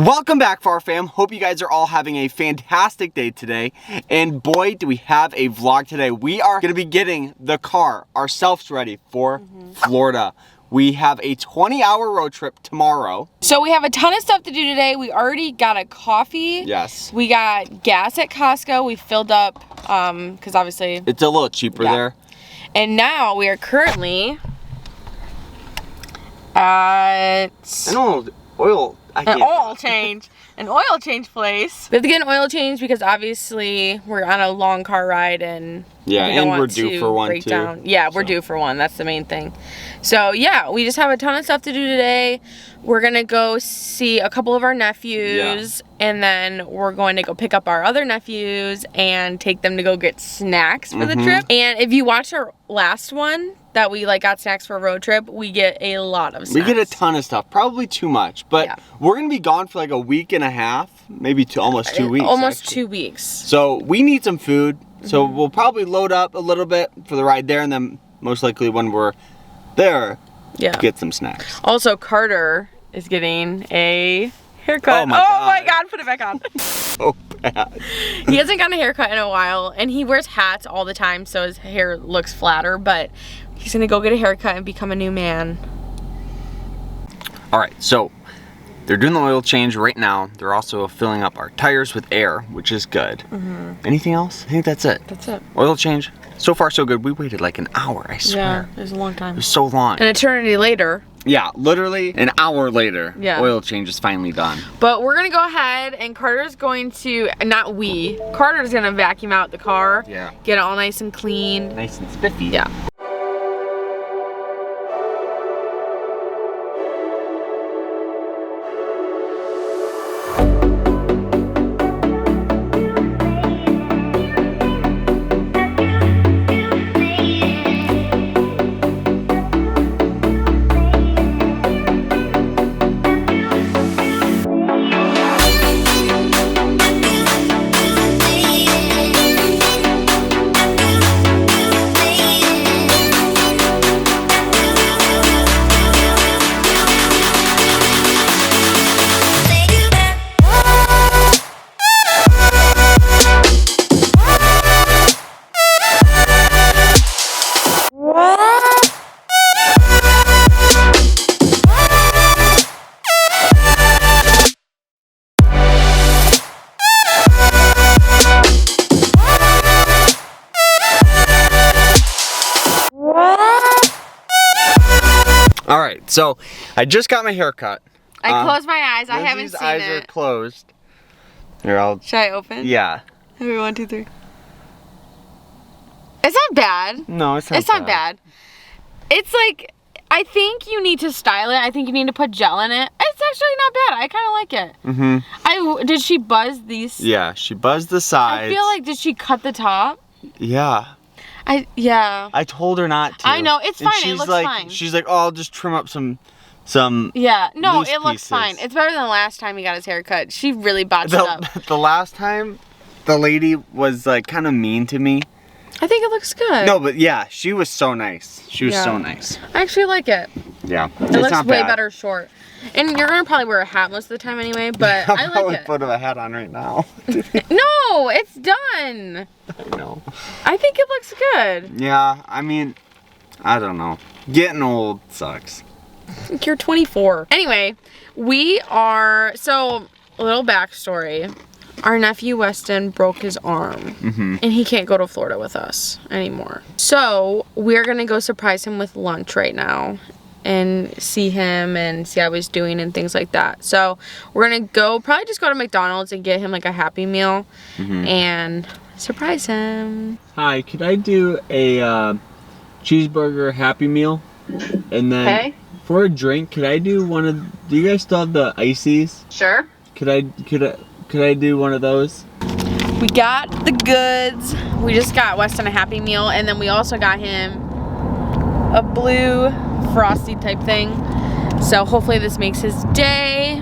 Welcome back, Farr fam. Hope you guys are all having a fantastic day today. And boy, do we have a vlog today. We are going to be getting the car ourselves ready for Florida. We have a 20-hour road trip tomorrow. So we have a ton of stuff to do today. We already got a coffee. Yes. We got gas at Costco. We filled up because obviously it's a little cheaper there. And now we are currently at an oil change place. We have to get an oil change because obviously we're on a long car ride and we're due for one too. Yeah, we're due for one. That's the main thing. So yeah, we just have a ton of stuff to do today. We're gonna go see a couple of our nephews and then we're going to go pick up our other nephews and take them to go get snacks for the trip. And if you watched our last one that we got snacks for a road trip, we get a lot of snacks. We get a ton of stuff, probably too much, but we're gonna be gone for like a week and a half, maybe almost 2 weeks. Almost 2 weeks. So we need some food. So we'll probably load up a little bit for the ride there, and then most likely when we're there, get some snacks. Also, Carter is getting a haircut. Oh my God, put it back on. So bad. He hasn't gotten a haircut in a while, and he wears hats all the time, so his hair looks flatter, but he's gonna go get a haircut and become a new man. All right, so they're doing the oil change right now. They're also filling up our tires with air, which is good. Anything else? I think that's it. That's it. Oil change. So far, so good. We waited like an hour, I swear. Yeah, it was a long time. It was so long. An eternity later. Yeah, literally an hour later, oil change is finally done. But we're gonna go ahead and Carter's going to, Carter's gonna vacuum out the car. Yeah. Get it all nice and clean. Nice and spiffy. Yeah. All right, so I just got my hair cut. I closed my eyes. I haven't seen it. Lindsay's eyes are closed. Here, Should I open? Yeah. Okay, 1, 2, 3. It's not bad. No, it's not. It's not bad. It's like, I think you need to style it. I think you need to put gel in it. It's actually not bad. I kind of like it. Did she buzz these? Yeah, she buzzed the sides. I feel like, did she cut the top? Yeah. I told her not to. I know, it's fine. It looks fine. She's like, oh, I'll just trim up some yeah, no, loose it looks pieces. fine. It's better than the last time he got his hair cut. She really botched it up. The last time, the lady was like kind of mean to me. I think it looks good. No, but yeah, she was so nice. She was so nice. I actually like it. Yeah, it looks way better short. And you're gonna probably wear a hat most of the time anyway, but I like it. Put a hat on right now. No, it's done. I know. I think it looks good. Yeah, I mean, I don't know. Getting old sucks. You're 24. Anyway, so a little backstory. Our nephew Weston broke his arm and he can't go to Florida with us anymore. So we're gonna go surprise him with lunch right now and see him and see how he's doing and things like that. So we're gonna probably just go to McDonald's and get him like a Happy Meal and surprise him. Hi, could I do a cheeseburger Happy Meal? And then for a drink, could I do do you guys still have the ices? Sure. Could I do one of those? We got the goods. We just got Weston a Happy Meal and then we also got him a blue frosty type thing. So hopefully this makes his day.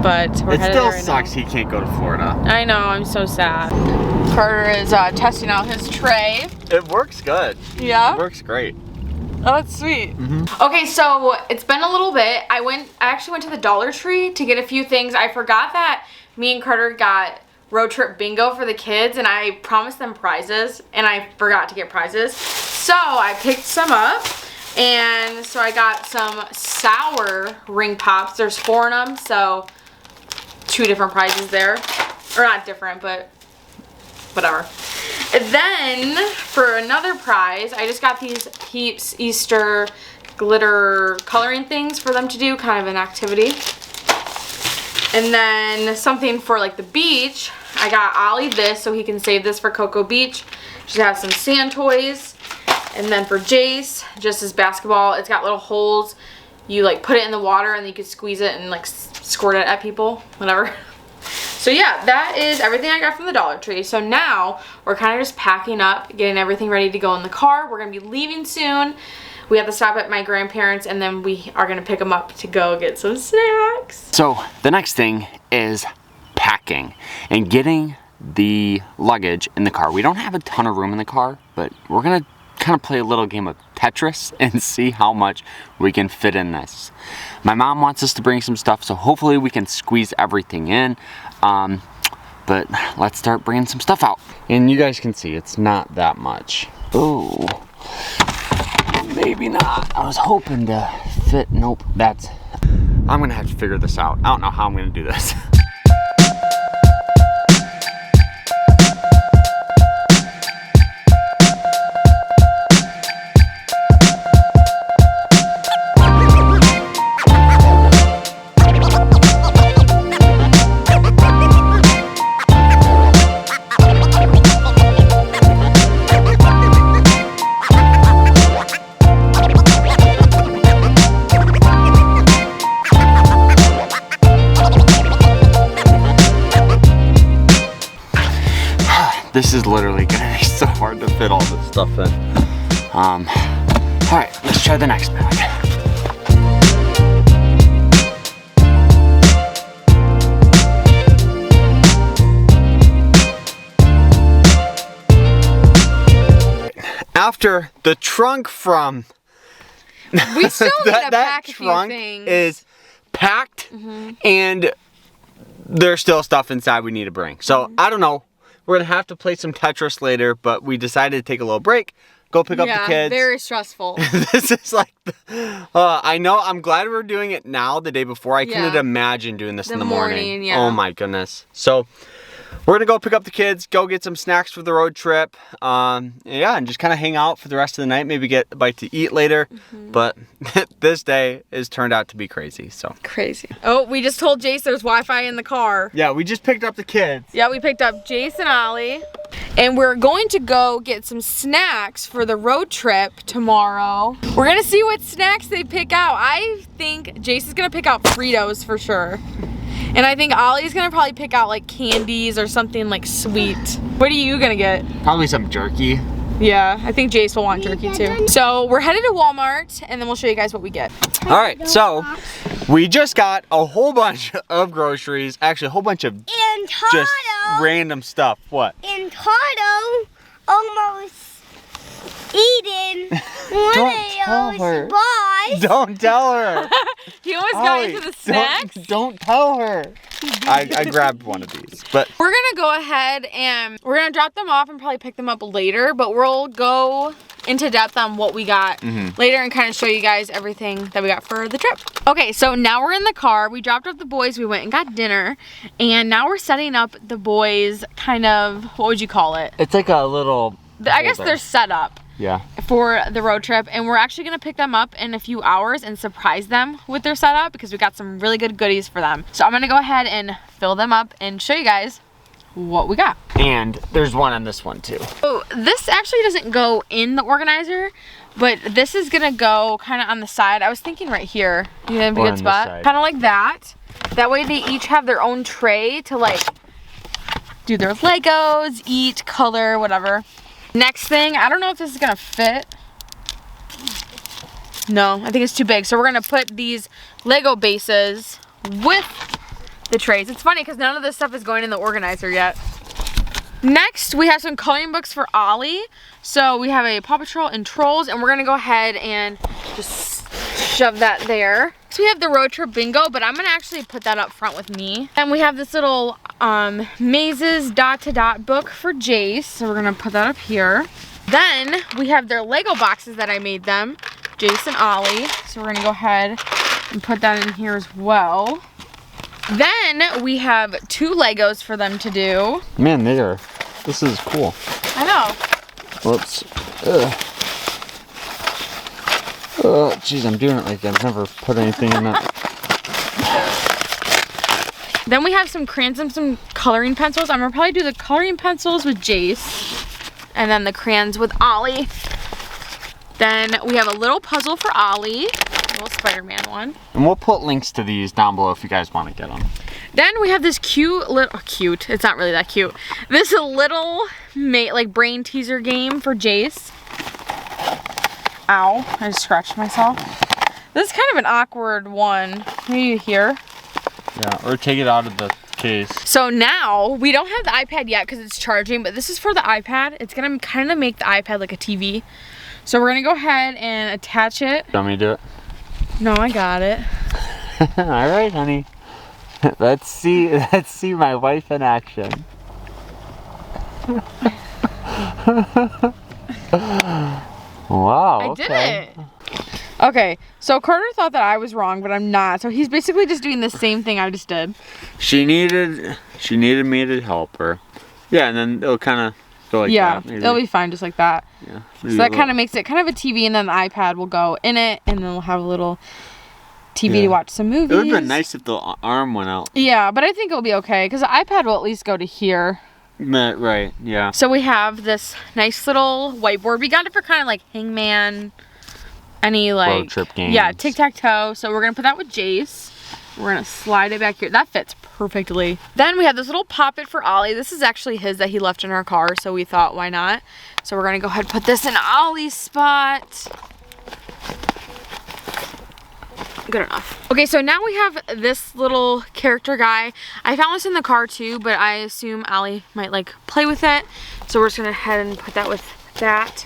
But we're headed there right now. It still sucks he can't go to Florida. I know, I'm so sad. Carter is testing out his tray. It works good. Yeah? It works great. Oh, that's sweet. Okay, so it's been a little bit. I actually went to the Dollar Tree to get a few things. I forgot that me and Carter got road trip bingo for the kids, and I promised them prizes, and I forgot to get prizes. So I picked some up, and so I got some sour ring pops. There's 4 in them, so 2 different prizes there. Or not different, but whatever. And then for another prize, I just got these Peeps Easter glitter coloring things for them to do, kind of an activity. And then something for like the beach. I got Ollie this so he can save this for Cocoa Beach. She has some sand toys. And then for Jace, just his basketball. It's got little holes. You like put it in the water and then you can squeeze it and like squirt it at people, whatever. So yeah, that is everything I got from the Dollar Tree. So now we're kind of just packing up, getting everything ready to go in the car. We're gonna be leaving soon. We have to stop at my grandparents, and then we are gonna pick them up to go get some snacks. So the next thing is packing and getting the luggage in the car. We don't have a ton of room in the car, but we're gonna kind of play a little game of Tetris and see how much we can fit in this. My mom wants us to bring some stuff, so hopefully we can squeeze everything in. But let's start bringing some stuff out. And you guys can see it's not that much. Ooh, maybe not. I was hoping to fit, nope, I'm gonna have to figure this out. I don't know how I'm gonna do this. This is literally gonna be so hard to fit all this stuff in. All right, let's try the next bag. After the trunk from We still need to that pack a few trunk things. is packed, and there's still stuff inside we need to bring. So I don't know. We're gonna have to play some Tetris later, but we decided to take a little break, go pick up the kids. Very stressful. This is like, I know, I'm glad we're doing it now, the day before. I couldn't imagine doing this in the morning. Yeah. Oh my goodness. So we're gonna go pick up the kids, go get some snacks for the road trip. Yeah, and just kind of hang out for the rest of the night, maybe get a bite to eat later. But this day has turned out to be crazy, so. Crazy. Oh, we just told Jace there's Wi-Fi in the car. Yeah, we just picked up the kids. Yeah, we picked up Jace and Ollie. And we're going to go get some snacks for the road trip tomorrow. We're gonna see what snacks they pick out. I think Jace is gonna pick out Fritos for sure. And I think Ollie's gonna probably pick out like candies or something like sweet. What are you gonna get? Probably some jerky. Yeah, I think Jace will want jerky too. So we're headed to Walmart, and then we'll show you guys what we get. All right, so we just got a whole bunch of groceries. Actually, a whole bunch of just random stuff. What? And Tato almost eaten one of those bars. Don't tell her. He almost got into the snacks. Don't tell her. I grabbed one of these, but we're gonna go ahead and we're gonna drop them off and probably pick them up later, but we'll go into depth on what we got later and kind of show you guys everything that we got for the trip. Okay, so now we're in the car. We dropped off the boys, we went and got dinner, and now we're setting up the boys kind of, what would you call it? It's like a little I guess they're set up. Yeah. For the road trip, and we're actually gonna pick them up in a few hours and surprise them with their setup because we got some really good goodies for them. So I'm gonna go ahead and fill them up and show you guys what we got. And there's one on this one too. So this actually doesn't go in the organizer, but this is gonna go kind of on the side. I was thinking right here. You think it'd be a good spot? Kind of like that. That way they each have their own tray to like do their Legos, eat, color, whatever. Next thing, I don't know if this is gonna fit. No, I think it's too big. So we're gonna put these Lego bases with the trays. It's funny because none of this stuff is going in the organizer yet. Next, we have some coloring books for Ollie. So we have a Paw Patrol and Trolls, and we're gonna go ahead and just shove that there. So we have the road trip bingo, but I'm gonna actually put that up front with me. And we have this little mazes dot to dot book for Jace. So we're gonna put that up here. Then we have their Lego boxes that I made them, Jace and Ollie. So we're gonna go ahead and put that in here as well. Then we have 2 Legos for them to do. Man, this is cool. I know. Whoops. Geez, I'm doing it like I've never put anything in that. Then we have some crayons and some coloring pencils. I'm gonna probably do the coloring pencils with Jace, and then the crayons with Ollie. Then we have a little puzzle for Ollie, a little Spider-Man one. And we'll put links to these down below if you guys want to get them. Then we have this cute, it's not really that cute. This little like brain teaser game for Jace. Ow, I just scratched myself. This is kind of an awkward one. Maybe here. Yeah, or take it out of the case. So now, we don't have the iPad yet because it's charging, but this is for the iPad. It's gonna kind of make the iPad like a TV. So we're gonna go ahead and attach it. You want me to do it? No, I got it. All right, honey. Let's see my wife in action. Wow. I did it. Okay, so Carter thought that I was wrong, but I'm not. So he's basically just doing the same thing I just did. She needed me to help her. Yeah, and then it'll kind of go like that. Yeah, it'll be fine just like that. Yeah. So that kind of makes it kind of a TV, and then the iPad will go in it, and then we'll have a little TV to watch some movies. It would have been nice if the arm went out. Yeah, but I think it'll be okay, because the iPad will at least go to here. Right, yeah. So we have this nice little whiteboard. We got it for kind of like Hangman, any like road trip games. Yeah, tic-tac-toe. So we're gonna put that with Jace. We're gonna slide it back here. That fits perfectly. Then we have this little Pop-It for Ollie. This is actually his that he left in our car, so we thought, why not? So we're gonna go ahead and put this in Ollie's spot. Good enough. Okay, so now we have this little character guy. I found this in the car too, but I assume Ollie might like play with it. So we're just gonna head and put that with that.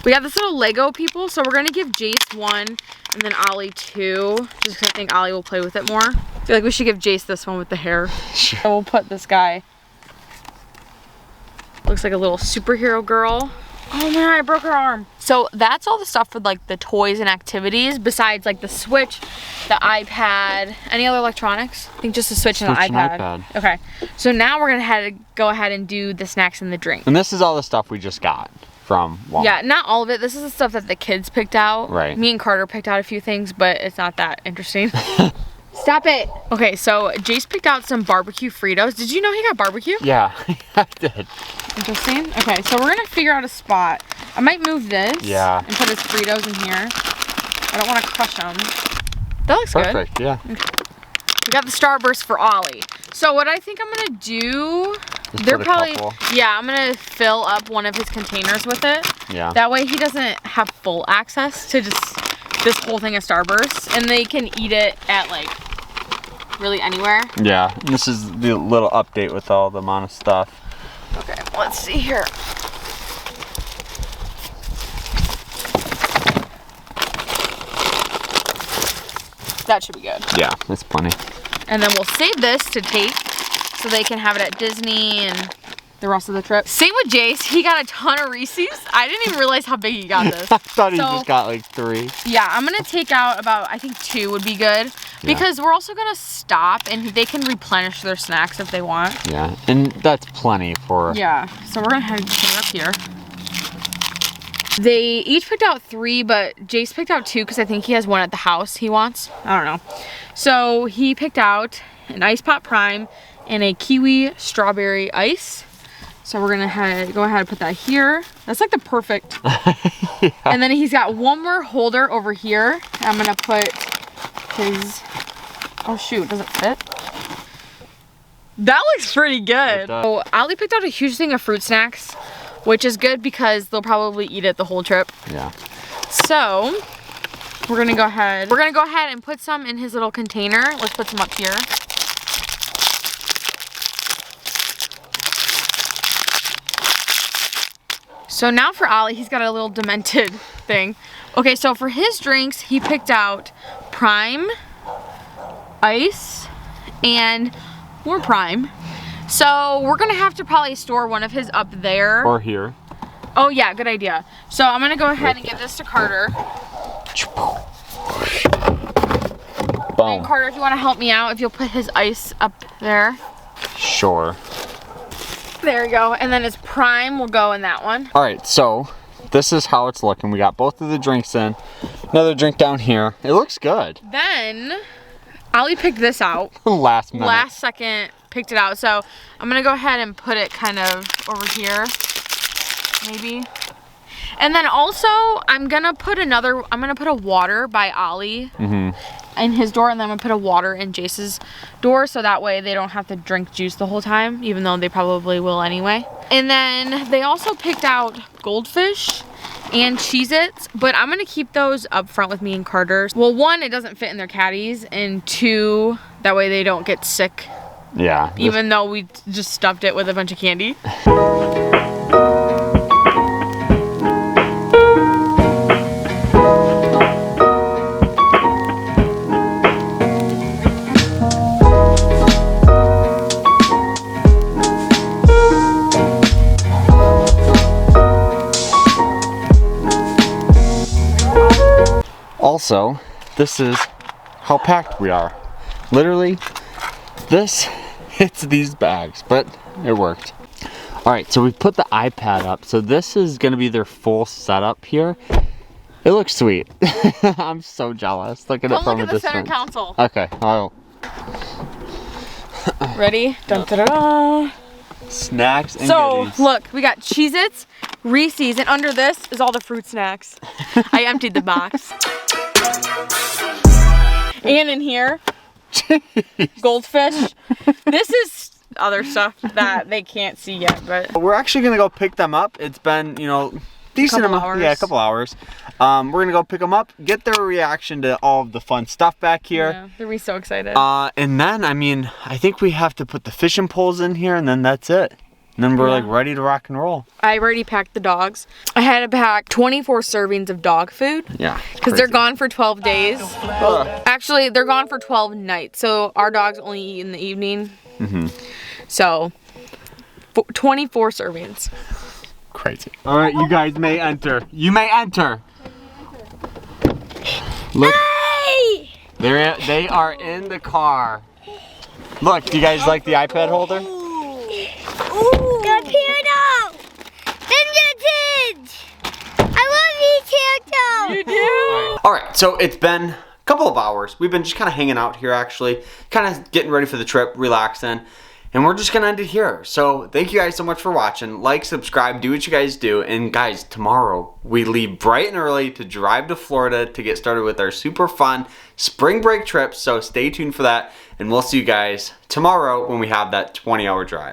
We got this little Lego people, so we're gonna give Jace 1 and then Ollie 2, just because I think Ollie will play with it more. I feel like we should give Jace this one with the hair. Sure. So we'll put this guy. Looks like a little superhero girl. Oh man, I broke her arm. So that's all the stuff for like the toys and activities, besides like the Switch, the iPad, any other electronics? I think just the Switch and the iPad. Okay, so now we're gonna go ahead and do the snacks and the drink. And this is all the stuff we just got from Walmart. Yeah, not all of it. This is the stuff that the kids picked out. Right. Me and Carter picked out a few things, but it's not that interesting. Stop it. Okay, so Jace picked out some barbecue Fritos. Did you know he got barbecue? Yeah, I did. Interesting. Okay, so we're gonna figure out a spot. I might move this. Yeah. And put his Fritos in here. I don't want to crush them. That looks good. Perfect, yeah. Okay. We got the Starburst for Ollie. So what I think I'm gonna do, Just they're put a probably, couple. yeah, I'm gonna fill up one of his containers with it. Yeah. That way he doesn't have full access to just this whole thing of Starburst, and they can eat it at like really anywhere. Yeah, and this is the little update with all the amount of stuff. Okay, let's see here. That should be good. Yeah, that's plenty. And then we'll save this to take so they can have it at Disney and the rest of the trip. Same with Jace. He got a ton of Reese's. I didn't even realize how big he got this. I thought he just got like 3. Yeah, I'm gonna take out about, I think 2 would be good. Because we're also gonna stop and they can replenish their snacks if they want. Yeah, and that's plenty for... Yeah, so we're gonna head put it up here. They each picked out 3, but Jace picked out 2 because I think he has one at the house he wants. I don't know. So he picked out an Ice Pop Prime and a Kiwi Strawberry Ice. So we're gonna go ahead and put that here. That's like the perfect. Yeah. And then he's got one more holder over here. I'm gonna put his, oh shoot, does it fit? That looks pretty good. So Ollie picked out a huge thing of fruit snacks, which is good because they'll probably eat it the whole trip. Yeah. So we're gonna go ahead and put some in his little container. Let's put some up here. So now for Ollie, he's got a little demented thing. Okay, so for his drinks, he picked out Prime, Ice, and more Prime. So we're gonna have to probably store one of his up there. Or here. Oh yeah, good idea. So I'm gonna go ahead and give this to Carter. Boom. And Carter, if you wanna help me out, if you'll put his ice up there. Sure. There we go. And then his Prime will go in that one. All right, so this is how it's looking. We got both of the drinks in. Another drink down here. It looks good. Then Ollie picked this out. Last minute. Last second picked it out. So I'm gonna go ahead and put it kind of over here, maybe. And then also I'm gonna put a water by Ollie in his door, and then I'm gonna put a water in Jace's door, so that way they don't have to drink juice the whole time, even though they probably will anyway. And then they also picked out goldfish and Cheez-Its, but I'm gonna keep those up front with me and Carter. Well, one, it doesn't fit in their caddies, and two, that way they don't get sick. Yeah. Even though we just stuffed it with a bunch of candy. Also, this is how packed we are. Literally, this hits these bags, but it worked. All right, so we put the iPad up. So this is gonna be their full setup here. It looks sweet. I'm so jealous. Look at it from a distance. Look at the center console. Okay, I'll. Ready? Dun, da, da, da. Snacks and So goodies. look, we got Cheez-Its, Reese's, and under this is all the fruit snacks. I emptied the box. And in here, goldfish. This is other stuff that they can't see yet, but We're actually gonna go pick them up. It's been, you know, decent Couple amount. hours. Yeah, a couple hours. We're gonna go pick them up, get their reaction to all of the fun stuff back here. yeah, they're be so excited. And then, I mean, I think we have to put the fishing poles in here, and then that's it. And then we're like ready to rock and roll. I already packed the dogs. I had to pack 24 servings of dog food. Yeah. Because they're gone for 12 days. Actually, they're gone for 12 nights. So our dogs only eat in the evening. So 24 servings. Crazy. All right, you guys may enter. You may enter. Look, Hey! they are in the car. Look, do you guys like the iPad holder? Ooh. The piano! Vintage! I love you, Tito! All right, so it's been a couple of hours. We've been just kind of hanging out here, actually, kind of getting ready for the trip, relaxing, and we're just gonna end it here. So thank you guys so much for watching. Like, subscribe, do what you guys do, and guys, tomorrow we leave bright and early to drive to Florida to get started with our super fun spring break trip. So stay tuned for that, and we'll see you guys tomorrow when we have that 20-hour drive.